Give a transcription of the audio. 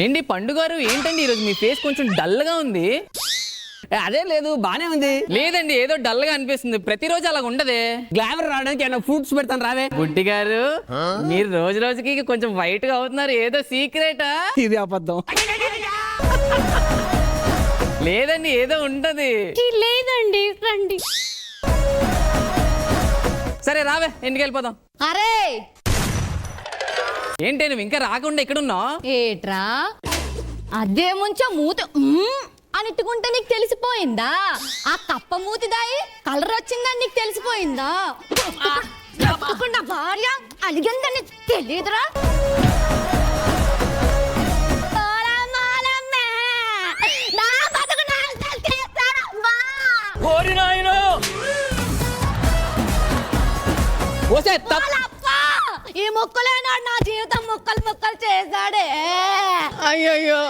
ఏంటి పండుగారు, ఏంటండి ఈరోజు మీ ఫేస్ కొంచెం డల్ గా ఉంది? అదే లేదు, బానే ఉంది. లేదండి, ఏదో డల్ గా అనిపిస్తుంది. ప్రతిరోజు అలా ఉండదే. గ్లామర్ రావడానికి ఏమైనా ఫ్రూట్స్ పెడతాను రావే. బుడ్డి గారు, మీరు రోజు రోజుకి కొంచెం వైట్ గా అవుతున్నారు. ఏదో సీక్రెటా? ఇది అబద్ధం. లేదండి, ఏదో ఉంటది. లేదండి, రండి. సరే రావే, ఇంటికి వెళ్ళిపోదాం. అరే ఏంటి నువ్వు ఇంకా రాకుండా ఎక్కడున్నావు? ఏట్రా అదే ముంచా మూత అని ఇట్టుకుంటే నీకు తెలిసిపోయిందా? ఆ కప్ప మూతి దాయి కలర్ వచ్చిందని నీకు తెలిసిపోయిందా? తప్పకుండా భార్య అలిగిందని తెలియదురా? ఈ మొక్కలేనాడు నా జీవితం ముక్కలు ముక్కలు చేశాడే. అయ్యో